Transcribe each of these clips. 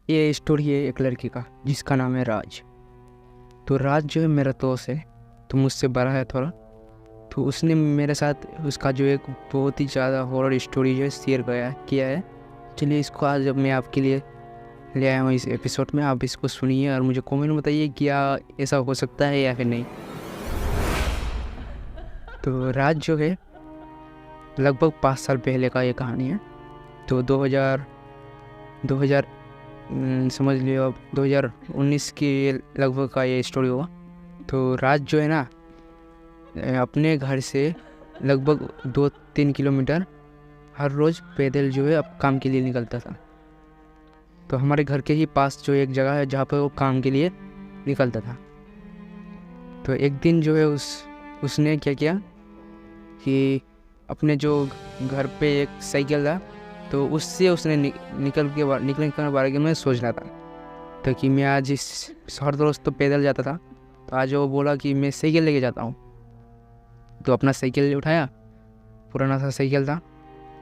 ये स्टोरी है एक लड़के का जिसका नाम है राज। तो राज जो है मेरा दोस्त है, तो मुझसे बड़ा है थोड़ा। तो उसने मेरे साथ उसका जो एक बहुत ही ज़्यादा हॉरर स्टोरी जो है शेयर किया है। चलिए इसको आज अब मैं आपके लिए ले आया हूँ इस एपिसोड में। आप इसको सुनिए और मुझे कमेंट में बताइए क्या ऐसा हो सकता है या फिर नहीं। तो राज जो है लगभग 5 साल पहले का ये कहानी है। तो 2000 समझ लियो अब 2019 के लगभग का ये स्टोरी हुआ। तो राज जो है ना अपने घर से लगभग 2-3 किलोमीटर हर रोज़ पैदल जो है अब काम के लिए निकलता था। तो हमारे घर के ही पास जो एक जगह है जहाँ पर वो काम के लिए निकलता था। तो एक दिन जो है उसने क्या किया कि अपने जो घर पे एक साइकिल था, तो उससे उसने निकलने के बारे में सोच रहा था। तो कि मैं आज हर रोज़ तो पैदल जाता था, तो आज वो बोला कि मैं साइकिल लेके जाता हूँ। तो अपना साइकिल उठाया, पुराना सा साइकिल था,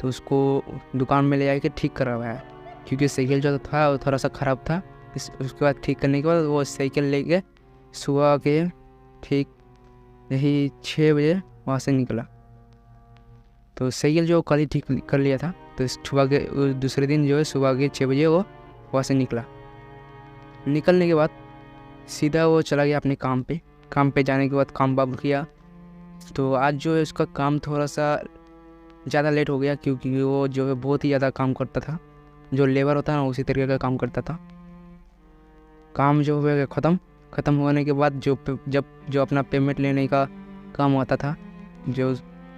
तो उसको दुकान में ले आके ठीक करवाया, क्योंकि साइकिल जो था वो थोड़ा सा ख़राब था। उसके बाद ठीक करने के बाद वो साइकिल लेके सुबह के ठीक यही 6 बजे वहाँ से निकला। तो साइकिल जो कल ही ठीक कर लिया था, तो सुबह के दूसरे दिन जो है सुबह के 6 बजे वो वहाँ से निकला। निकलने के बाद सीधा वो चला गया अपने काम पे जाने के बाद काम वाम किया। तो आज जो है उसका काम थोड़ा सा ज़्यादा लेट हो गया, क्योंकि वो जो है बहुत ही ज़्यादा काम करता था। जो लेबर होता है ना उसी तरीके का काम करता था। काम जो हुआ ख़त्म होने के बाद जो अपना पेमेंट लेने का काम होता था, जो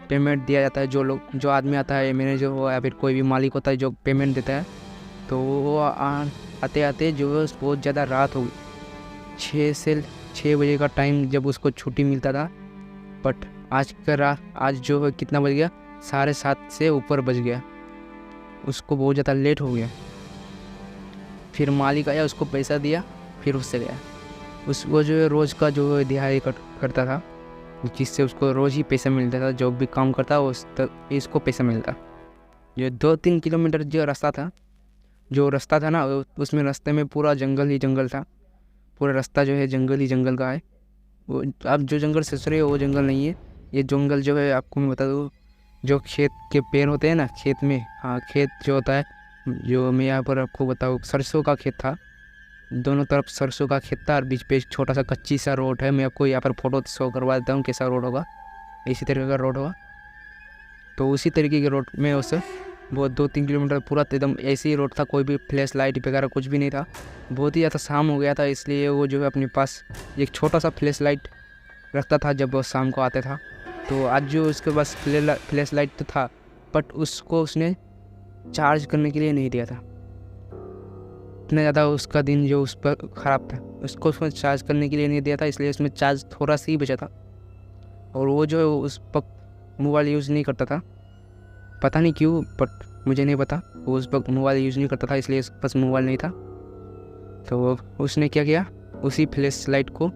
पेमेंट दिया जाता है, जो आदमी आता है, मैनेजर हो या फिर कोई भी मालिक होता है जो पेमेंट देता है, तो वो आते आते जो है बहुत ज़्यादा रात हो गई। 6 बजे का टाइम जब उसको छुट्टी मिलता था, बट आज जो है कितना बज गया, 7:30 से ऊपर बज गया। उसको बहुत ज़्यादा लेट हो गया। फिर मालिक आया, उसको पैसा दिया, फिर उससे गया। वो जो है रोज़ का जो है दिहाड़ी करता था, जिससे उसको रोज़ ही पैसा मिलता था। जो भी काम करता इसको पैसा मिलता। जो 2-3 किलोमीटर जो रास्ता था ना, उसमें रास्ते में पूरा जंगल ही जंगल था। पूरा रास्ता जो है जंगल ही जंगल का है। वो आप जो जंगल सोच रहे हो वो जंगल नहीं है। ये जंगल जो है आपको मैं बता दूँ, जो खेत के पेड़ होते हैं ना, खेत में, हाँ खेत जो होता है, जो मैं यहाँ पर आपको बताऊँ, सरसों का खेत था। दोनों तरफ सरसों का खेत था और बीच पे छोटा सा कच्ची सा रोड है। मैं आपको यहाँ पर फोटो शो करवा देता हूँ कैसा रोड होगा। इसी तरीके का रोड होगा। तो उसी तरीके के रोड में उससे वो 2-3 किलोमीटर पूरा एकदम ऐसे ही रोड था। कोई भी फ्लैश लाइट वगैरह कुछ भी नहीं था। बहुत ही ज़्यादा शाम हो गया था, इसलिए वो जो है अपने पास एक छोटा सा फ्लैश लाइट रखता था जब वो शाम को आता था। तो आज जो उसके पास फ्लैश लाइट तो था, बट उसको उसने चार्ज करने के लिए नहीं दिया था। इतना ज़्यादा उसका दिन जो उस पर ख़राब था, उसमें चार्ज करने के लिए नहीं दिया था, इसलिए उसमें चार्ज थोड़ा सा ही बचा था। और वो जो है उस वक्त मोबाइल यूज़ नहीं करता था, पता नहीं क्यों, बट मुझे नहीं पता। वो उस वक्त मोबाइल यूज़ नहीं करता था, इसलिए उसके पास मोबाइल नहीं था। तो उसने क्या किया, उसी फ्लैश लाइट को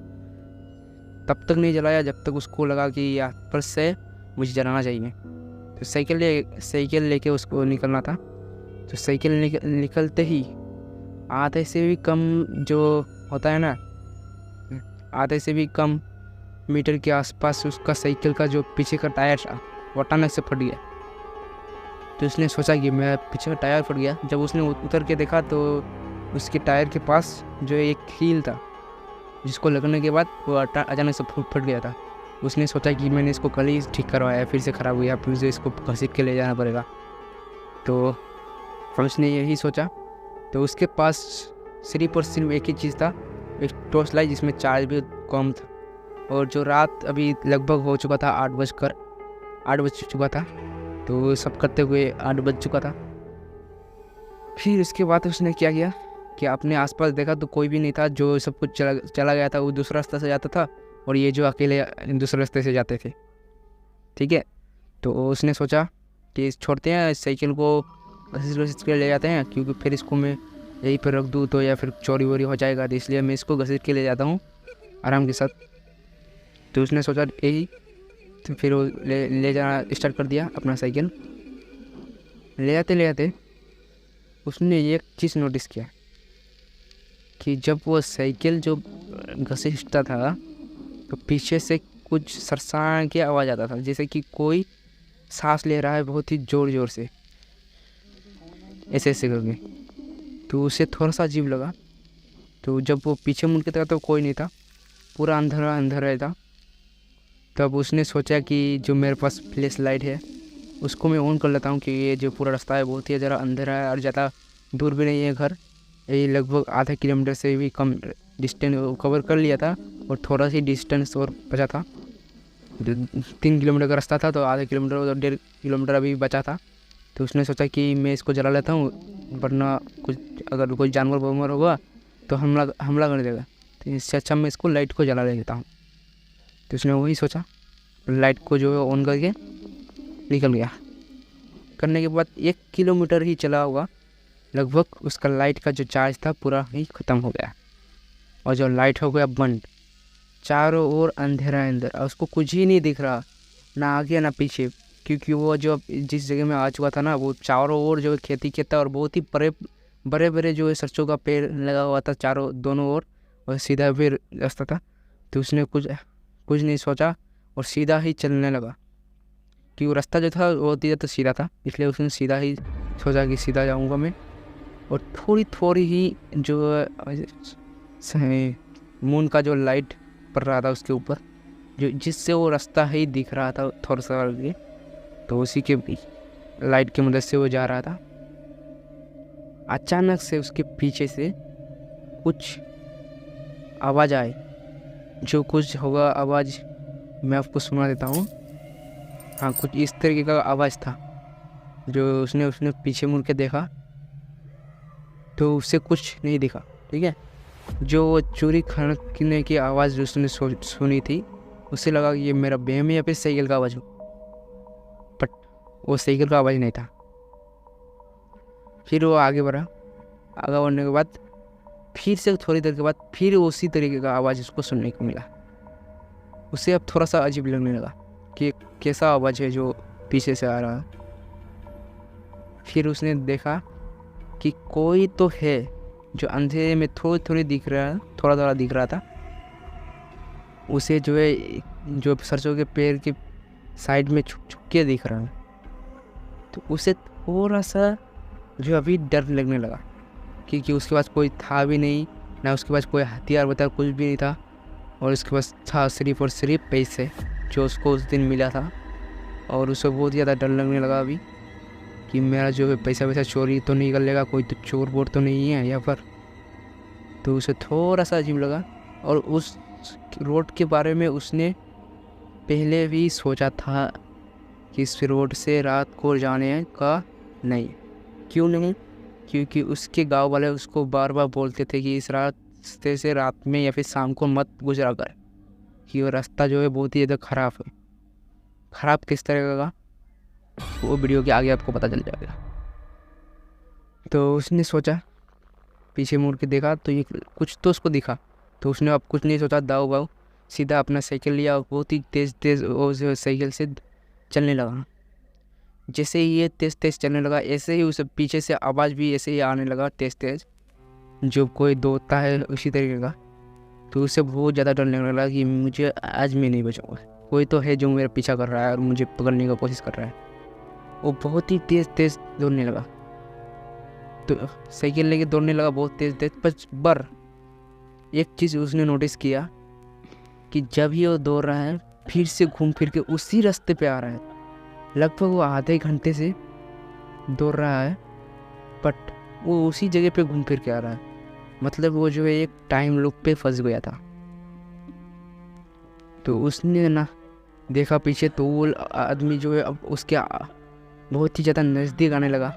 तब तक नहीं जलाया जब तक उसको लगा कि यहाँ पर से मुझे जलाना चाहिए। तो साइकिल लेके उसको निकलना था। तो साइकिल निकलते ही आधे से भी कम जो होता है ना, आधे से भी कम मीटर के आसपास उसका साइकिल का जो पीछे का टायर था वो अचानक से फट गया। तो उसने सोचा कि मेरा पीछे का टायर फट गया। जब उसने उतर के देखा तो उसके टायर के पास जो एक कील था, जिसको लगने के बाद वो अचानक से फट गया था। उसने सोचा कि मैंने इसको कल ही ठीक करवाया, फिर से ख़राब हुआ, फिर से इसको घसीट के ले जाना पड़ेगा। तो उसने यही सोचा। तो उसके पास सिर्फ और सिर्फ एक ही चीज़ था, एक टॉर्च लाइट जिसमें चार्ज भी कम था। और जो रात अभी लगभग हो चुका था 8 बज चुका था। तो सब करते हुए 8 बज चुका था। फिर इसके बाद उसने क्या किया कि अपने आसपास देखा तो कोई भी नहीं था। जो सब कुछ चला गया था, वो दूसरा रास्ता से जाता था और ये जो अकेले दूसरे रास्ते से जाते थे। ठीक है, तो उसने सोचा कि छोड़ते हैं साइकिल को, घसीट के ले जाते हैं, क्योंकि फिर इसको मैं यहीं पर रख दूँ तो या फिर चोरी वोरी हो जाएगा, तो इसलिए मैं इसको घसीट के ले जाता हूँ आराम के साथ। तो उसने सोचा यही। तो फिर वो ले जाना स्टार्ट कर दिया अपना साइकिल। ले जाते उसने एक चीज़ नोटिस किया कि जब वो साइकिल जो घसीटता था तो पीछे से कुछ सरसां की आवाज़ आता था, जैसे कि कोई सांस ले रहा है बहुत ही ज़ोर ज़ोर से, ऐसे ऐसे करके। तो उसे थोड़ा सा अजीब लगा। तो जब वो पीछे मुड़ के देखा तो कोई नहीं था, पूरा अंधेरा अंधेरा था। तब उसने सोचा कि जो मेरे पास फ्लैश लाइट है उसको मैं ऑन कर लेता हूँ, कि ये जो पूरा रास्ता है बहुत ही ज़रा अंधेरा है और ज़्यादा दूर भी नहीं है घर, ये लगभग आधा किलोमीटर से भी कम डिस्टेंस कवर कर लिया था और थोड़ा सी डिस्टेंस और बचा था। 3 किलोमीटर का रास्ता था तो आधा किलोमीटर और 1.5 किलोमीटर अभी बचा था। तो उसने सोचा कि मैं इसको जला लेता हूँ, वरना कुछ अगर कोई जानवर वानवर होगा तो हमला कर देगा, तो इससे अच्छा मैं इसको लाइट को जला लेता हूँ। तो उसने वही सोचा, लाइट को जो है ऑन करके निकल गया। करने के बाद 1 किलोमीटर ही चला होगा लगभग, उसका लाइट का जो चार्ज था पूरा ही ख़त्म हो गया और जो लाइट हो गया बंद। चारों ओर अंधेरा अंधेरा और उसको कुछ ही नहीं दिख रहा, ना आगे ना पीछे, क्योंकि वो जो जिस जगह में आ चुका था ना वो चारों ओर जो खेती था और बहुत ही बड़े बड़े जो है सरसों का पेड़ लगा हुआ था चारों दोनों ओर, और सीधा भी रास्ता था। तो उसने कुछ नहीं सोचा और सीधा ही चलने लगा, कि वो रास्ता जो था वो तो सीधा था, इसलिए उसने सीधा ही सोचा कि सीधा जाऊंगा मैं। और थोड़ी ही जो मून का जो लाइट पड़ रहा था उसके ऊपर, जो जिससे वो रास्ता ही दिख रहा था थोड़ा सा आगे, तो उसी के लाइट की मदद से वो जा रहा था। अचानक से उसके पीछे से कुछ आवाज़ आई, जो कुछ होगा आवाज़ मैं आपको सुना देता हूँ। हाँ, कुछ इस तरीके का आवाज़ था। जो उसने पीछे मुड़ के देखा तो उससे कुछ नहीं दिखा, ठीक है। जो चूड़ी खनकने की आवाज़ जो उसने सुनी थी, उससे लगा कि ये मेरा बहम है या फिर साइकिल का आवाज़ हो, बट वो साइकिल का आवाज़ नहीं था। फिर वो आगे बढ़ा, आगे बढ़ने के बाद फिर से थोड़ी देर के बाद फिर उसी तरीके का आवाज़ उसको सुनने को मिला। उसे अब थोड़ा सा अजीब लगने लगा कि कैसा आवाज़ है जो पीछे से आ रहा है। फिर उसने देखा कि कोई तो है जो अंधेरे में थोड़ी दिख रहा है, थोड़ा दिख रहा था। उसे जो है जो सरसों के पेड़ के साइड में छुप के दिख रहा है। तो उसे थोड़ा सा जो अभी डर लगने लगा, क्योंकि उसके पास कोई था भी नहीं, ना उसके पास कोई हथियार वगैरह कुछ भी नहीं था, और उसके पास था सिर्फ और सिर्फ पैसे जो उसको उस दिन मिला था। और उसे बहुत ज़्यादा डर लगने लगा अभी कि मेरा जो है पैसा वैसा चोरी तो नहीं कर लेगा कोई, तो चोर वोर तो नहीं है यहाँ पर। तो उसे थोड़ा सा अजीब लगा। और उस रोड के बारे में उसने पहले भी सोचा था कि इस रोड से रात को जाने का नहीं। क्यों नहीं? क्योंकि उसके गांव वाले उसको बार बार बोलते थे कि इस रास्ते से रात में या फिर शाम को मत गुजरा कर, कि वो रास्ता जो है बहुत ही ज़्यादा ख़राब है। ख़राब किस तरह का वो वीडियो के आगे आपको पता चल जाएगा। तो उसने सोचा, पीछे मुड़ के देखा तो ये कुछ तो उसको दिखा। तो उसने अब कुछ नहीं सोचा, दाऊ बाऊ सीधा अपना साइकिल लिया और बहुत ही तेज़ उस साइकिल से चलने लगा। जैसे ही ये तेज़ चलने लगा, ऐसे ही उसे पीछे से आवाज़ भी ऐसे ही आने लगा तेज़, जो कोई दौड़ता है उसी तरीके का। तो उसे बहुत ज़्यादा डर लगने लगा कि मुझे आज मैं नहीं बचाऊंगा, कोई तो है जो मेरा पीछा कर रहा है और मुझे पकड़ने की कोशिश कर रहा है। वो बहुत ही तेज़ दौड़ने लगा, तो साइकिल लेके दौड़ने लगा बहुत तेज़। पर एक चीज़ उसने नोटिस किया कि जब ही वो दौड़ रहा है फिर से घूम फिर के उसी रास्ते पे आ रहा है। लगभग वो आधे घंटे से दौड़ रहा है, बट वो उसी जगह पे घूम फिर के आ रहा है। मतलब वो जो है एक टाइम लूप पे फंस गया था। तो उसने ना देखा पीछे, तो वो आदमी जो है अब उसके बहुत ही ज़्यादा नज़दीक आने लगा।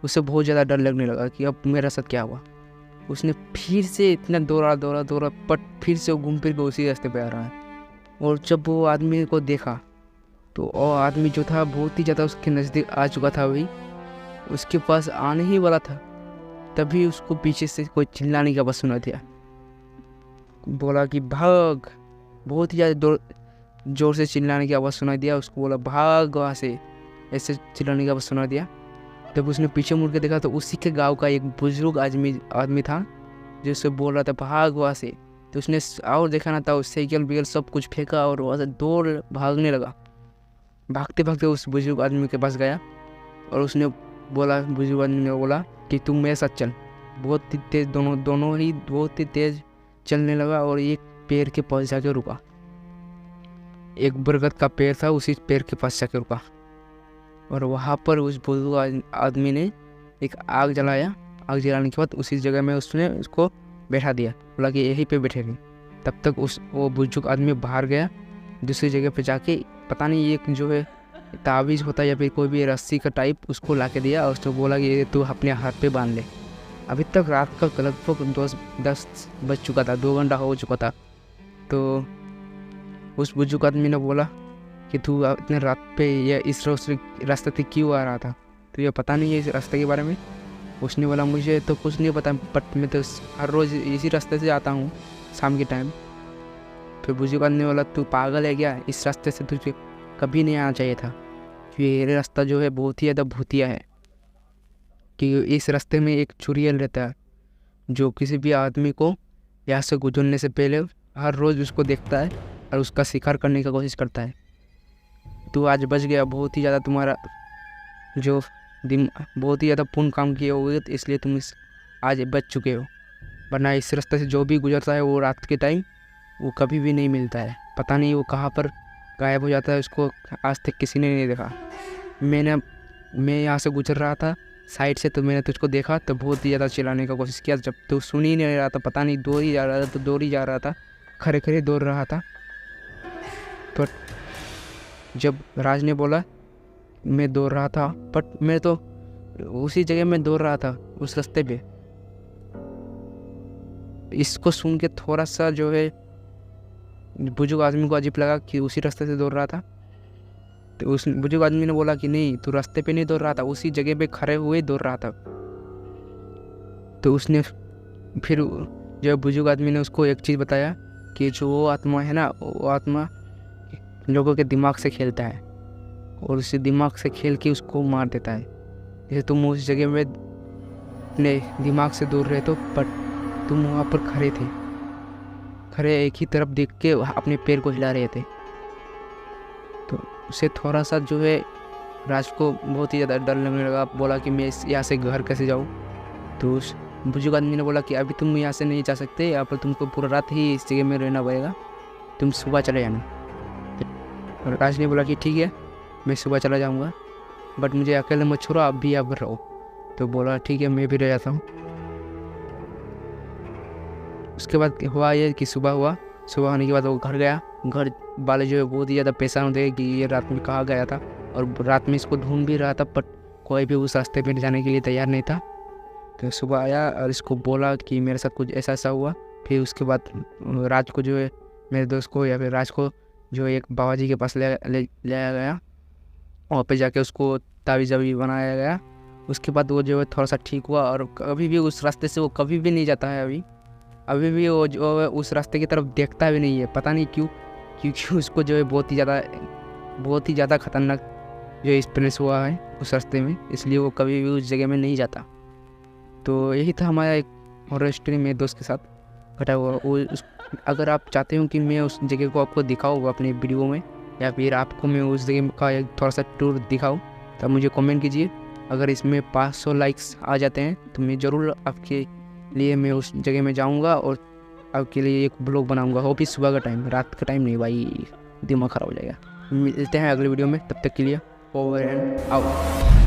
उसे बहुत ज़्यादा डर लगने लगा कि अब मेरा साथ क्या हुआ। उसने फिर से इतना दौड़ा, बट फिर से वो घूम फिर के उसी रास्ते पे आ रहा है। और जब वो आदमी को देखा तो वो आदमी जो था बहुत ही ज़्यादा उसके नज़दीक आ चुका था, वही उसके पास आने ही वाला था। तभी उसको पीछे से कोई चिल्लाने की आवाज़ सुना दिया। बोला कि भाग। बहुत ही ज़्यादा जोर से चिल्लाने की आवाज़ सुना दिया उसको। बोला भाग वहाँ से, ऐसे चिल्लाने की आवाज़ सुना दिया। जब उसने पीछे मुड़ के देखा तो उसी के गांव का एक बुजुर्ग आदमी था जो उससे बोल रहा था भाग वहाँ से। तो उसने और देखा ना था, उस साइकिल बिगल सब कुछ फेंका और वहाँ से दौड़ भागने लगा। भागते भागते उस बुजुर्ग आदमी के पास गया और उसने बोला, बुजुर्ग आदमी ने बोला कि तुम मेरे साथ चल। बहुत ही तेज, दोनों ही बहुत ही तेज चलने लगा और एक पेड़ के पास जाके रुका। एक बरगद का पेड़ था, उसी पेड़ के पास जाके रुका और वहाँ पर उस बुजुर्ग आदमी ने एक आग जलाया। आग जलाने के बाद उसी जगह में उसने उसको बैठा दिया, बोला कि यहीं पे बैठेगी। तब तक वो बुजुर्ग आदमी बाहर गया, दूसरी जगह पे जाके पता नहीं एक जो है तावीज़ होता है या फिर कोई भी रस्सी का टाइप, उसको ला के दिया और उसको बोला कि ये तू अपने हाथ पे बांध ले। अभी तक रात का लगभग 10 बज चुका था, 2 घंटा हो चुका था। तो उस बुजुर्ग आदमी ने बोला कि तू इतने रात पे या इस रास्ते से क्यों आ रहा था, तो ये पता नहीं है इस रास्ते के बारे में। उसने बोला मुझे तो कुछ नहीं पता, बट मैं तो हर रोज़ इसी रास्ते से आता हूँ शाम के टाइम। फिर बुजुर्ग आदमी ने बोला तू पागल है क्या, इस रास्ते से तुझे कभी नहीं आना चाहिए था। ये रास्ता जो है बहुत ही ज़्यादा भूतिया है कि इस रास्ते में एक चुड़ैल रहता है जो किसी भी आदमी को यहाँ से गुजरने से पहले हर रोज़ उसको देखता है और उसका शिकार करने की कोशिश करता है। तू आज बच गया, बहुत ही ज़्यादा तुम्हारा जो बहुत ही ज़्यादा पुण्य काम किए हुए, तो इसलिए तुम आज बच चुके हो। वरना इस रास्ते से जो भी गुजरता है वो रात के टाइम वो कभी भी नहीं मिलता है, पता नहीं वो कहाँ पर गायब हो जाता है, उसको आज तक किसी ने नहीं देखा। मैं यहाँ से गुजर रहा था साइड से, तो मैंने तुझको देखा तो बहुत ही ज़्यादा चिल्लाने का कोशिश किया, जब तो सुन ही नहीं रहा था, पता नहीं दौड़ ही जा रहा था, तो दौड़ ही जा रहा था, खड़े खड़े दौड़ रहा था। तो जब राज ने बोला मैं दौड़ रहा था, बट मैं तो उसी जगह में दौड़ रहा था उस रास्ते पे। इसको सुन के थोड़ा सा जो है बुजुर्ग आदमी को अजीब लगा कि उसी रास्ते से दौड़ रहा था। तो उस बुजुर्ग आदमी ने बोला कि नहीं, तू रास्ते पे नहीं दौड़ रहा था, उसी जगह पे खड़े हुए दौड़ रहा था। तो उसने फिर जो बुजुर्ग आदमी ने उसको एक चीज़ बताया कि जो वो आत्मा है ना, वो आत्मा लोगों के दिमाग से खेलता है और उसी दिमाग से खेल के उसको मार देता है। जैसे तुम उस जगह में अपने दिमाग से दूर रहे तो, बट तुम वहाँ पर खड़े एक ही तरफ देख के अपने पैर को हिला रहे थे। तो उसे थोड़ा सा जो है राज को बहुत ही ज़्यादा डर लगने लगा, बोला कि मैं यहाँ से घर कैसे जाऊँ। तो उस बुजुर्ग आदमी ने बोला कि अभी तुम यहाँ से नहीं जा सकते, यहाँ पर तुमको पूरा रात ही इस जगह में रहना पड़ेगा, तुम सुबह चले जाना। और राज ने बोला कि ठीक है मैं सुबह चला जाऊँगा, बट मुझे अकेले मत छोड़ो, आप भी यहाँ पर रहो। तो बोला ठीक है मैं भी रह जाता हूँ। उसके बाद हुआ ये कि सुबह होने के बाद वो घर गया। घर वाले जो है बहुत ही ज़्यादा परेशान होते कि ये रात में कहाँ गया था, और रात में इसको ढूंढ भी रहा था, बट कोई भी उस रास्ते पे जाने के लिए तैयार नहीं था। तो सुबह आया और इसको बोला कि मेरे साथ कुछ ऐसा हुआ। फिर उसके बाद राज को जो है, मेरे दोस्त को या फिर राज को जो एक बाबा जी के पास ले आया गया। वहाँ पे जाके उसको तावीज़ बनाया गया। उसके बाद वो जो है थोड़ा सा ठीक हुआ और कभी भी उस रास्ते से वो कभी भी नहीं जाता है। अभी भी वो जो है उस रास्ते की तरफ देखता भी नहीं है, पता नहीं क्यों, क्योंकि उसको जो है बहुत ही ज़्यादा खतरनाक जो एक्सपीरियंस हुआ है उस रास्ते में, इसलिए वो कभी भी उस जगह में नहीं जाता। तो यही था हमारा एक हॉरर स्टोरी मेरे दोस्त के साथ घटा हुआ। अगर आप चाहते हो कि मैं उस जगह को आपको दिखाऊँ अपने वीडियो में, या फिर आपको मैं उस जगह का एक थोड़ा सा टूर दिखाऊँ, तो मुझे कमेंट कीजिए। अगर इसमें 500 लाइक्स आ जाते हैं तो मैं ज़रूर आपके लिए मैं उस जगह में जाऊंगा और आपके लिए एक ब्लॉग बनाऊंगा। वो भी सुबह का टाइम, रात का टाइम नहीं भाई, दिमाग ख़राब हो जाएगा। मिलते हैं अगले वीडियो में, तब तक के लिए ओवर एंड आउट।